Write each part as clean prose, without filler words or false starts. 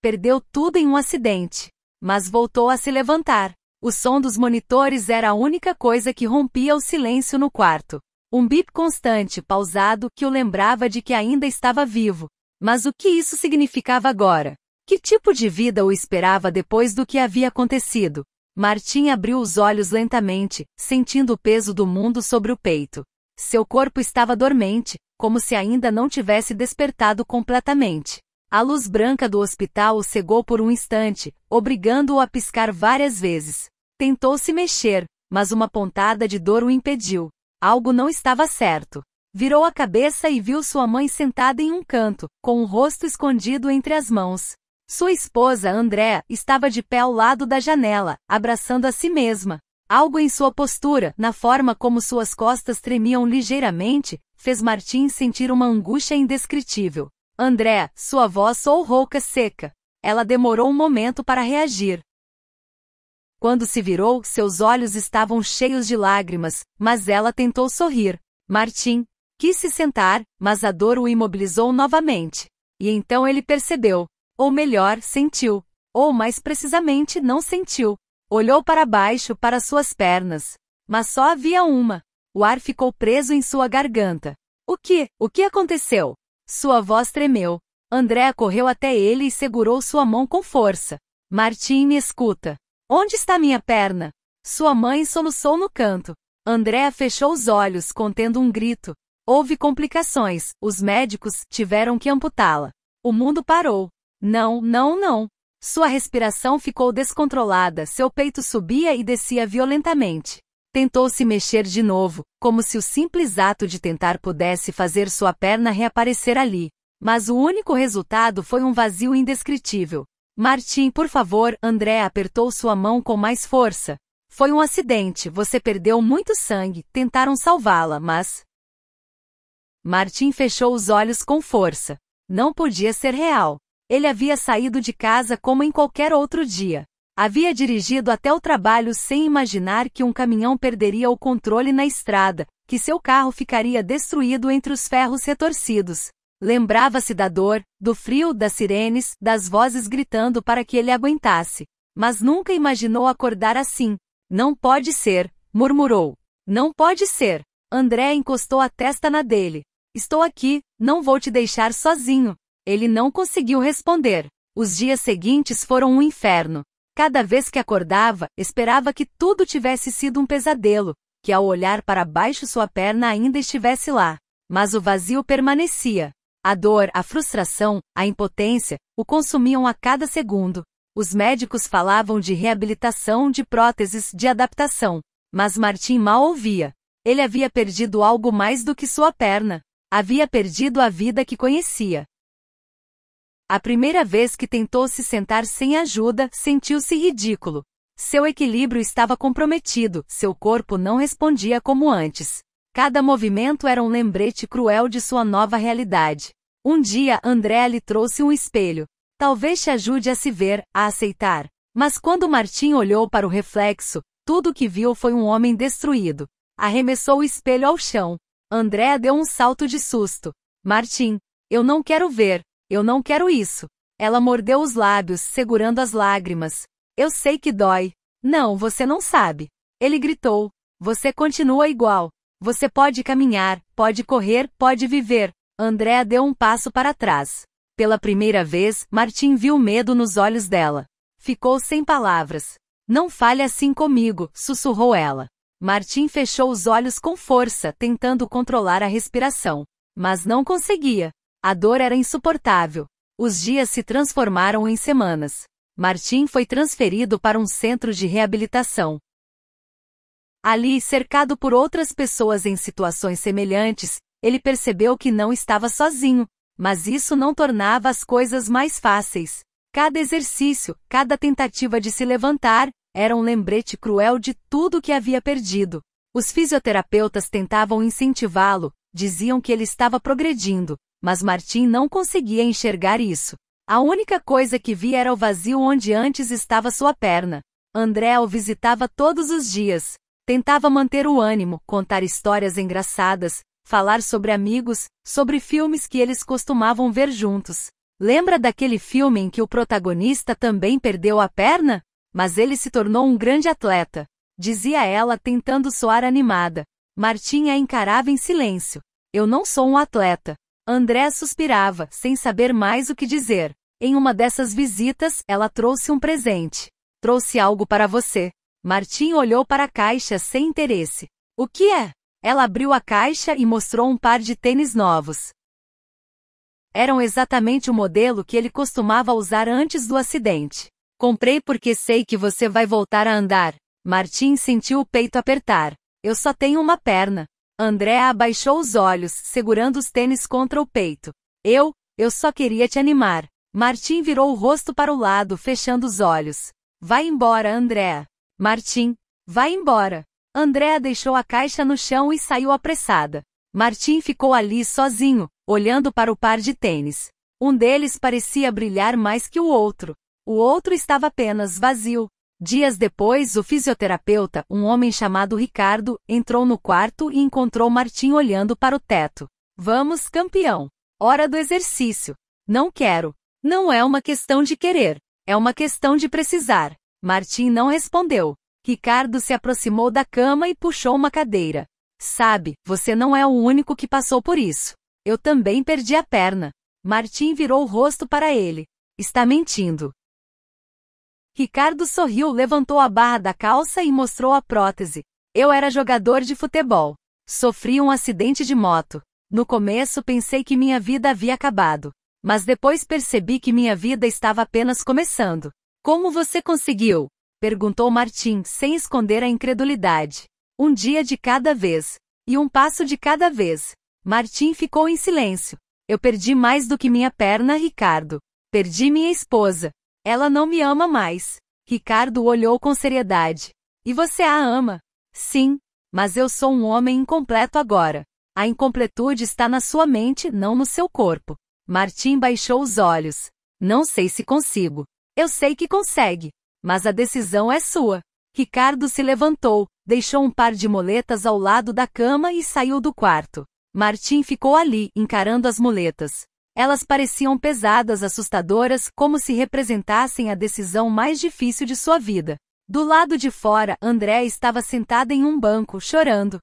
Perdeu tudo em um acidente. Mas voltou a se levantar. O som dos monitores era a única coisa que rompia o silêncio no quarto. Um bip constante, pausado, que o lembrava de que ainda estava vivo. Mas o que isso significava agora? Que tipo de vida o esperava depois do que havia acontecido? Martin abriu os olhos lentamente, sentindo o peso do mundo sobre o peito. Seu corpo estava dormente, como se ainda não tivesse despertado completamente. A luz branca do hospital o cegou por um instante, obrigando-o a piscar várias vezes. Tentou se mexer, mas uma pontada de dor o impediu. Algo não estava certo. Virou a cabeça e viu sua mãe sentada em um canto, com o rosto escondido entre as mãos. Sua esposa, Andrea, estava de pé ao lado da janela, abraçando a si mesma. Algo em sua postura, na forma como suas costas tremiam ligeiramente, fez Martin sentir uma angústia indescritível. Andrea, sua voz soou rouca seca. Ela demorou um momento para reagir. Quando se virou, seus olhos estavam cheios de lágrimas, mas ela tentou sorrir. Martin quis se sentar, mas a dor o imobilizou novamente. E então ele percebeu. Ou melhor, sentiu. Ou mais precisamente, não sentiu. Olhou para baixo, para suas pernas. Mas só havia uma. O ar ficou preso em sua garganta. O que aconteceu? Sua voz tremeu. Andrea correu até ele e segurou sua mão com força. Martin, me escuta. Onde está minha perna? Sua mãe soluçou no canto. Andrea fechou os olhos, contendo um grito. Houve complicações, os médicos tiveram que amputá-la. O mundo parou. Não. Sua respiração ficou descontrolada, seu peito subia e descia violentamente. Tentou se mexer de novo, como se o simples ato de tentar pudesse fazer sua perna reaparecer ali. Mas o único resultado foi um vazio indescritível. Martin, por favor, Andrea apertou sua mão com mais força. Foi um acidente, você perdeu muito sangue, tentaram salvá-la, mas... Martin fechou os olhos com força. Não podia ser real. Ele havia saído de casa como em qualquer outro dia. Havia dirigido até o trabalho sem imaginar que um caminhão perderia o controle na estrada, que seu carro ficaria destruído entre os ferros retorcidos. Lembrava-se da dor, do frio, das sirenes, das vozes gritando para que ele aguentasse. Mas nunca imaginou acordar assim. Não pode ser, murmurou. Não pode ser. André encostou a testa na dele. Estou aqui, não vou te deixar sozinho. Ele não conseguiu responder. Os dias seguintes foram um inferno. Cada vez que acordava, esperava que tudo tivesse sido um pesadelo, que ao olhar para baixo sua perna ainda estivesse lá. Mas o vazio permanecia. A dor, a frustração, a impotência, o consumiam a cada segundo. Os médicos falavam de reabilitação, de próteses, de adaptação. Mas Martin mal ouvia. Ele havia perdido algo mais do que sua perna. Havia perdido a vida que conhecia. A primeira vez que tentou se sentar sem ajuda, sentiu-se ridículo. Seu equilíbrio estava comprometido, seu corpo não respondia como antes. Cada movimento era um lembrete cruel de sua nova realidade. Um dia, Andrea lhe trouxe um espelho. Talvez te ajude a se ver, a aceitar. Mas quando Martin olhou para o reflexo, tudo o que viu foi um homem destruído. Arremessou o espelho ao chão. Andrea deu um salto de susto. Martin, eu não quero ver. Eu não quero isso. Ela mordeu os lábios, segurando as lágrimas. Eu sei que dói. Não, você não sabe. Ele gritou. Você continua igual. Você pode caminhar, pode correr, pode viver. Andrea deu um passo para trás. Pela primeira vez, Martin viu medo nos olhos dela. Ficou sem palavras. Não fale assim comigo, sussurrou ela. Martin fechou os olhos com força, tentando controlar a respiração. Mas não conseguia. A dor era insuportável. Os dias se transformaram em semanas. Martin foi transferido para um centro de reabilitação. Ali, cercado por outras pessoas em situações semelhantes, ele percebeu que não estava sozinho, mas isso não tornava as coisas mais fáceis. Cada exercício, cada tentativa de se levantar, era um lembrete cruel de tudo que havia perdido. Os fisioterapeutas tentavam incentivá-lo, diziam que ele estava progredindo, mas Martin não conseguia enxergar isso. A única coisa que via era o vazio onde antes estava sua perna. Andrea o visitava todos os dias. Tentava manter o ânimo, contar histórias engraçadas, falar sobre amigos, sobre filmes que eles costumavam ver juntos. Lembra daquele filme em que o protagonista também perdeu a perna? Mas ele se tornou um grande atleta, dizia ela tentando soar animada. Martim a encarava em silêncio. Eu não sou um atleta. André suspirava, sem saber mais o que dizer. Em uma dessas visitas, ela trouxe um presente. Trouxe algo para você. Martim olhou para a caixa sem interesse. O que é? Ela abriu a caixa e mostrou um par de tênis novos. Eram exatamente o modelo que ele costumava usar antes do acidente. Comprei porque sei que você vai voltar a andar. Martim sentiu o peito apertar. Eu só tenho uma perna. André abaixou os olhos, segurando os tênis contra o peito. Eu só queria te animar. Martim virou o rosto para o lado, fechando os olhos. Vai embora, André. Martim, vai embora. André deixou a caixa no chão e saiu apressada. Martim ficou ali sozinho, olhando para o par de tênis. Um deles parecia brilhar mais que o outro. O outro estava apenas vazio. Dias depois, o fisioterapeuta, um homem chamado Ricardo, entrou no quarto e encontrou Martim olhando para o teto. Vamos, campeão. Hora do exercício. Não quero. Não é uma questão de querer. É uma questão de precisar. Martim não respondeu. Ricardo se aproximou da cama e puxou uma cadeira. Sabe, você não é o único que passou por isso. Eu também perdi a perna. Martim virou o rosto para ele. Está mentindo. Ricardo sorriu, levantou a barra da calça e mostrou a prótese. Eu era jogador de futebol. Sofri um acidente de moto. No começo pensei que minha vida havia acabado. Mas depois percebi que minha vida estava apenas começando. Como você conseguiu? Perguntou Martim, sem esconder a incredulidade. Um dia de cada vez. E um passo de cada vez. Martim ficou em silêncio. Eu perdi mais do que minha perna, Ricardo. Perdi minha esposa. Ela não me ama mais. Ricardo olhou com seriedade. E você a ama? Sim, mas eu sou um homem incompleto agora. A incompletude está na sua mente, não no seu corpo. Martim baixou os olhos. Não sei se consigo. Eu sei que consegue. Mas a decisão é sua. Ricardo se levantou, deixou um par de muletas ao lado da cama e saiu do quarto. Martim ficou ali, encarando as muletas. Elas pareciam pesadas, assustadoras, como se representassem a decisão mais difícil de sua vida. Do lado de fora, André estava sentada em um banco, chorando.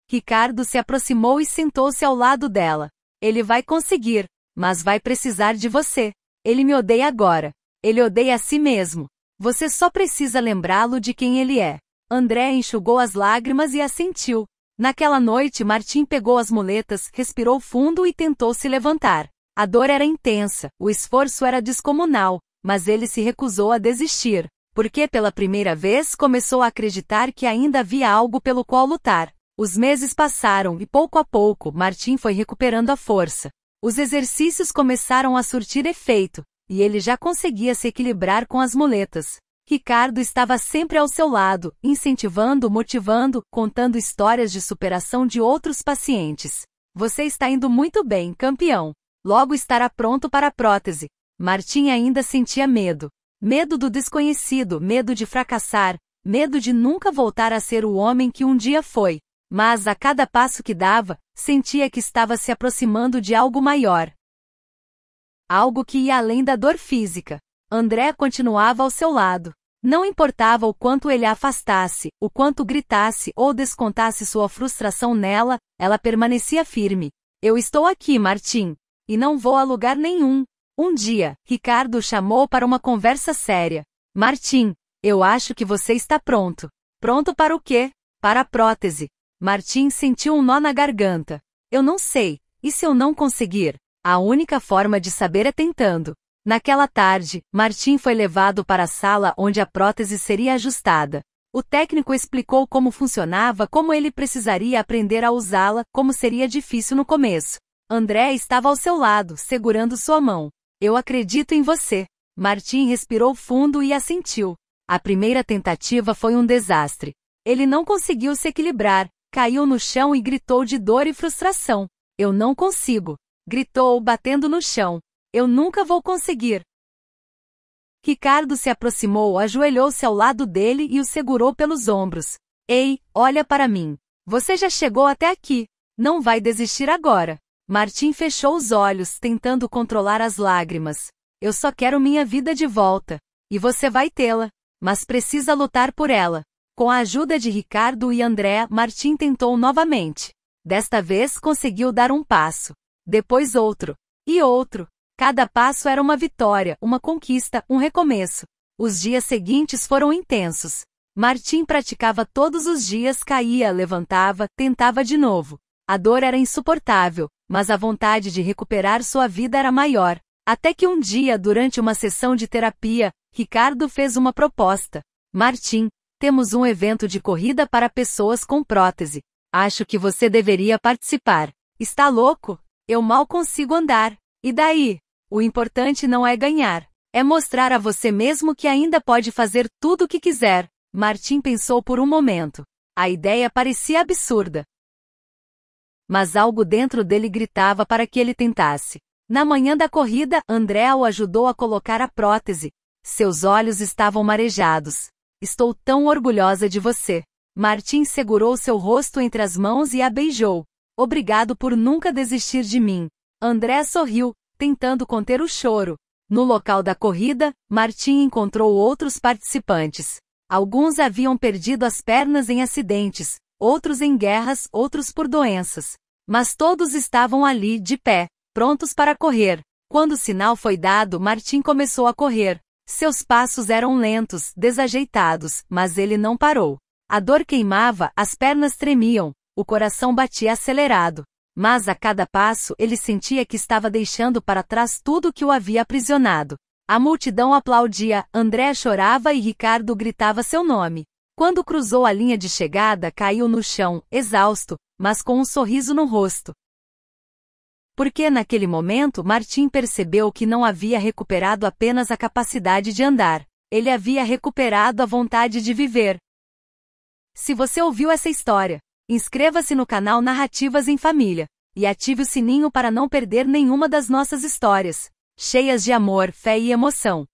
Ricardo se aproximou e sentou-se ao lado dela. Ele vai conseguir, mas vai precisar de você. Ele me odeia agora. Ele odeia a si mesmo. Você só precisa lembrá-lo de quem ele é. André enxugou as lágrimas e assentiu. Naquela noite, Martim pegou as muletas, respirou fundo e tentou se levantar. A dor era intensa, o esforço era descomunal, mas ele se recusou a desistir, porque pela primeira vez começou a acreditar que ainda havia algo pelo qual lutar. Os meses passaram e pouco a pouco, Martim foi recuperando a força. Os exercícios começaram a surtir efeito, e ele já conseguia se equilibrar com as muletas. Ricardo estava sempre ao seu lado, incentivando, motivando, contando histórias de superação de outros pacientes. Você está indo muito bem, campeão. Logo estará pronto para a prótese. Martim ainda sentia medo. Medo do desconhecido, medo de fracassar, medo de nunca voltar a ser o homem que um dia foi. Mas a cada passo que dava, sentia que estava se aproximando de algo maior. Algo que ia além da dor física. André continuava ao seu lado. Não importava o quanto ele a afastasse, o quanto gritasse ou descontasse sua frustração nela, ela permanecia firme. Eu estou aqui, Martim. E não vou a lugar nenhum. Um dia, Ricardo o chamou para uma conversa séria. Martim, eu acho que você está pronto. Pronto para o quê? Para a prótese. Martim sentiu um nó na garganta. Eu não sei. E se eu não conseguir? A única forma de saber é tentando. Naquela tarde, Martim foi levado para a sala onde a prótese seria ajustada. O técnico explicou como funcionava, como ele precisaria aprender a usá-la, como seria difícil no começo. André estava ao seu lado, segurando sua mão. Eu acredito em você. Martim respirou fundo e assentiu. A primeira tentativa foi um desastre. Ele não conseguiu se equilibrar, caiu no chão e gritou de dor e frustração. Eu não consigo. Gritou, batendo no chão. Eu nunca vou conseguir. Ricardo se aproximou, ajoelhou-se ao lado dele e o segurou pelos ombros. Ei, olha para mim. Você já chegou até aqui. Não vai desistir agora. Martim fechou os olhos, tentando controlar as lágrimas. Eu só quero minha vida de volta. E você vai tê-la. Mas precisa lutar por ela. Com a ajuda de Ricardo e Andrea, Martim tentou novamente. Desta vez conseguiu dar um passo. Depois outro. E outro. Cada passo era uma vitória, uma conquista, um recomeço. Os dias seguintes foram intensos. Martim praticava todos os dias, caía, levantava, tentava de novo. A dor era insuportável, mas a vontade de recuperar sua vida era maior. Até que um dia, durante uma sessão de terapia, Ricardo fez uma proposta. Martim, temos um evento de corrida para pessoas com prótese. Acho que você deveria participar. Está louco? Eu mal consigo andar. E daí? O importante não é ganhar. É mostrar a você mesmo que ainda pode fazer tudo o que quiser. Martim pensou por um momento. A ideia parecia absurda. Mas algo dentro dele gritava para que ele tentasse. Na manhã da corrida, Andrea o ajudou a colocar a prótese. Seus olhos estavam marejados. Estou tão orgulhosa de você. Martim segurou seu rosto entre as mãos e a beijou. Obrigado por nunca desistir de mim. Andrea sorriu, tentando conter o choro. No local da corrida, Martim encontrou outros participantes. Alguns haviam perdido as pernas em acidentes, outros em guerras, outros por doenças. Mas todos estavam ali, de pé, prontos para correr. Quando o sinal foi dado, Martim começou a correr. Seus passos eram lentos, desajeitados, mas ele não parou. A dor queimava, as pernas tremiam, o coração batia acelerado. Mas a cada passo ele sentia que estava deixando para trás tudo que o havia aprisionado. A multidão aplaudia, André chorava e Ricardo gritava seu nome. Quando cruzou a linha de chegada, caiu no chão, exausto, mas com um sorriso no rosto. Porque naquele momento Martim percebeu que não havia recuperado apenas a capacidade de andar. Ele havia recuperado a vontade de viver. Se você ouviu essa história, inscreva-se no canal Narrativas em Família e ative o sininho para não perder nenhuma das nossas histórias, cheias de amor, fé e emoção.